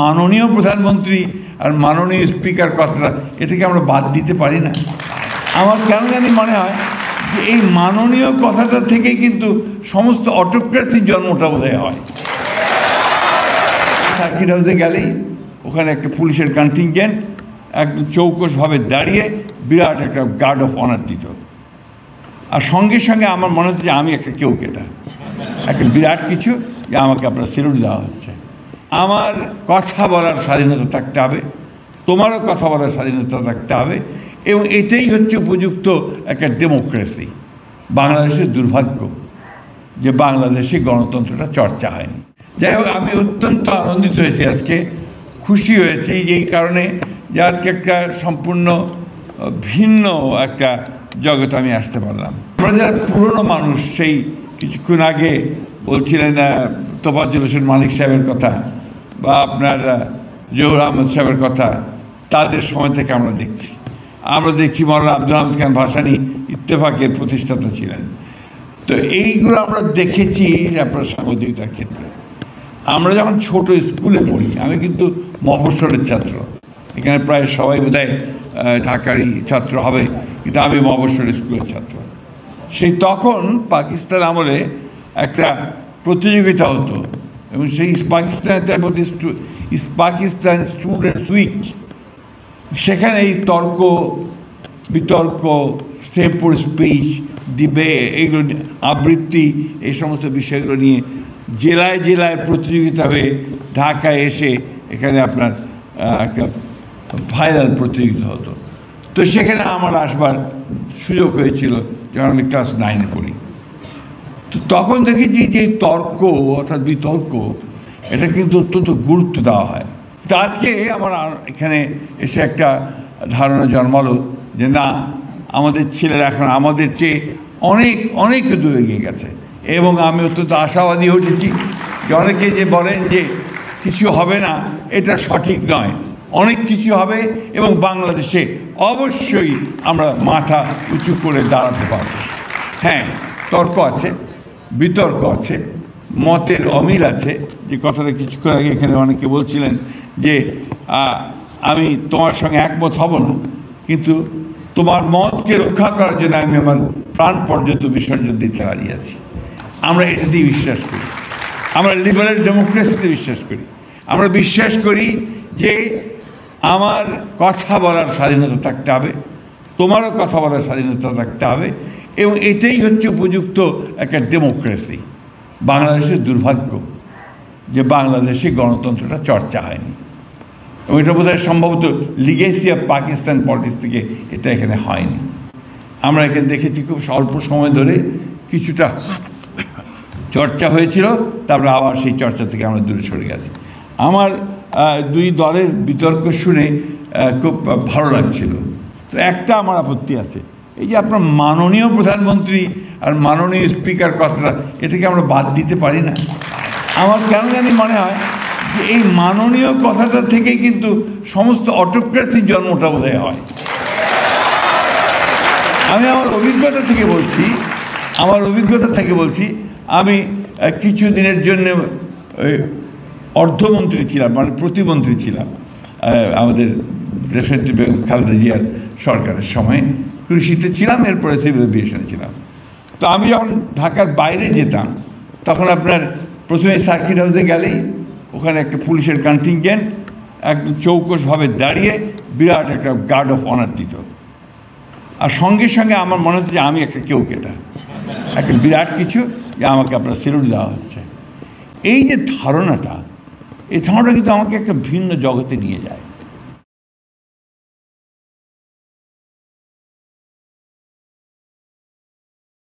মাননীয় প্রধানমন্ত্রী আর মাননীয় স্পিকার কথাটা এটাকে আমরা বাদ দিতে পারি না। আমার কেন জানি মনে হয় যে এই মাননীয় কথাটা থেকে কিন্তু সমস্ত অটোক্রেসির জন্মটা বোধহয় হয়। সার্কিট হাউসে গেলেই ওখানে একটা পুলিশের কন্টিনজেন্ট একদম চৌকসভাবে দাঁড়িয়ে বিরাট একটা গার্ড অফ অনার দিত, আর সঙ্গে সঙ্গে আমার মনে হচ্ছে যে আমি একটা কেউ কেটা একটা বিরাট কিছু, যে আমাকে আপনার সেলুট দেওয়া হচ্ছে। আমার কথা বলার স্বাধীনতা থাকতে হবে, তোমারও কথা বলার স্বাধীনতা থাকতে হবে, এবং এটাই হচ্ছে উপযুক্ত একটা ডেমোক্রেসি। বাংলাদেশের দুর্ভাগ্য যে বাংলাদেশে গণতন্ত্রটা চর্চা হয়নি। যাই হোক, আমি অত্যন্ত আনন্দিত হয়েছি, আজকে খুশি হয়েছি এই কারণে যে আজকে একটা সম্পূর্ণ ভিন্ন একটা জগতে আমি আসতে পারলাম। আমরা যারা পুরনো মানুষ, সেই কিছুক্ষণ আগে বলছিলেন তোফাজ্জল হোসেন মানিক সাহেবের কথা বা আপনার জহুর আহমদ সাহেবের কথা, তাদের সময় থেকে আমরা দেখছি মৌলানা আব্দুল হামিদ খান ভাসানী ইত্তেফাকের প্রতিষ্ঠাতা ছিলেন। তো এইগুলো আমরা দেখেছি আপনার সাংবাদিকতার ক্ষেত্রে। আমরা যখন ছোট স্কুলে পড়ি, আমি কিন্তু মফস্বলের ছাত্র, এখানে প্রায় সবাই বোধহয় ঢাকারই ছাত্র হবে, কিন্তু আমি মফস্বল স্কুলের ছাত্র। সেই তখন পাকিস্তান আমলে একটা প্রতিযোগিতা হতো, এবং সেই পাকিস্তান স্টুডেন্টস উইক, সেখানে এই তর্ক বিতর্ক, স্টেম্পর স্পিচ, ডিবেট, এইগুলো আবৃত্তি, এই সমস্ত বিষয়গুলো নিয়ে জেলায় জেলায় প্রতিযোগিতা হয়ে ঢাকায় এসে এখানে আপনার একটা ভাইরাল প্রতিযোগিতা হতো। তো সেখানে আমার আসবার সুযোগ হয়েছিল যখন আমি ক্লাস 9-এ পড়ি। তো তখন দেখেছি যে তর্ক অর্থাৎ বিতর্ক, এটা কিন্তু অত্যন্ত গুরুত্ব দেওয়া হয়। তো আজকে আমার এখানে এসে একটা ধারণা জন্মালো যে না, আমাদের ছেলেরা এখন আমাদের চেয়ে অনেক অনেক দূরে এগিয়ে গেছে, এবং আমি অত্যন্ত আশাবাদী হয়েছি যে অনেকে যে বলেন যে কিছু হবে না, এটা সঠিক নয়, অনেক কিছু হবে, এবং বাংলাদেশে অবশ্যই আমরা মাথা উঁচু করে দাঁড়াতে পারব। হ্যাঁ, তর্ক আছে, বিতর্ক আছে, মতের অমিল আছে, যে কথাটা কিছুক্ষণ আগে এখানে অনেকে বলছিলেন যে আমি তোমার সঙ্গে একমত হব না, কিন্তু তোমার মতকে রক্ষা করার জন্য আমি আমার প্রাণ পর্যন্ত বিসর্জন দিতে রাজি আছি। আমরা এটাতেই বিশ্বাস করি, আমরা লিবারেল ডেমোক্রেসিতে বিশ্বাস করি। আমরা বিশ্বাস করি যে আমার কথা বলার স্বাধীনতা থাকতে হবে, তোমারও কথা বলার স্বাধীনতা থাকতে হবে, এবং এটাই হচ্ছে উপযুক্ত একটা ডেমোক্রেসি। বাংলাদেশের দুর্ভাগ্য যে বাংলাদেশে গণতন্ত্রটা চর্চা হয়নি, এবং এটা বোধহয় সম্ভবত লিগেসি অফ পাকিস্তান পলিটিক্স থেকে এটা এখানে হয়নি। আমরা এখানে দেখেছি খুব স্বল্প সময় ধরে কিছুটা চর্চা হয়েছিল, তারপরে আবার সেই চর্চা থেকে আমরা দূরে সরে গেছি। আমার দুই দলের বিতর্ক শুনে খুব ভালো লাগছিল। তো একটা আমার আপত্তি আছে, এই যে আপনার মাননীয় প্রধানমন্ত্রী আর মাননীয় স্পিকার কথাটা এটাকে আমরা বাদ দিতে পারি না। আমার কেন জানি মনে হয় যে এই মাননীয় কথাটা থেকে কিন্তু সমস্ত অটোক্রেসির জন্মটা বোধহয় হয়। আমি আমার অভিজ্ঞতা থেকে বলছি, আমি কিছু দিনের জন্য অর্থমন্ত্রী ছিলাম, মানে প্রতিমন্ত্রী ছিলাম আমাদের দেশনেত্রী বেগম খালেদা জিয়ার সরকারের সময়। কৃষিতে ছিলাম, এরপরে সিভিল এভিয়েশনে ছিলাম। তো আমি যখন ঢাকার বাইরে যেতাম, তখন আপনার প্রথমে সার্কিট হাউসে গেলেই ওখানে একটা পুলিশের কন্টিনজেন্ট একদম চৌকসভাবে দাঁড়িয়ে বিরাট একটা গার্ড অফ অনার দিত, আর সঙ্গে সঙ্গে আমার মনে হচ্ছে যে আমি একটা কেউ কেটা একটা বিরাট কিছু, যে আমাকে আপনার সেলুট দেওয়া হচ্ছে। এই যে ধারণাটা, এই ধারণাটা কিন্তু আমাকে একটা ভিন্ন জগতে নিয়ে যায়।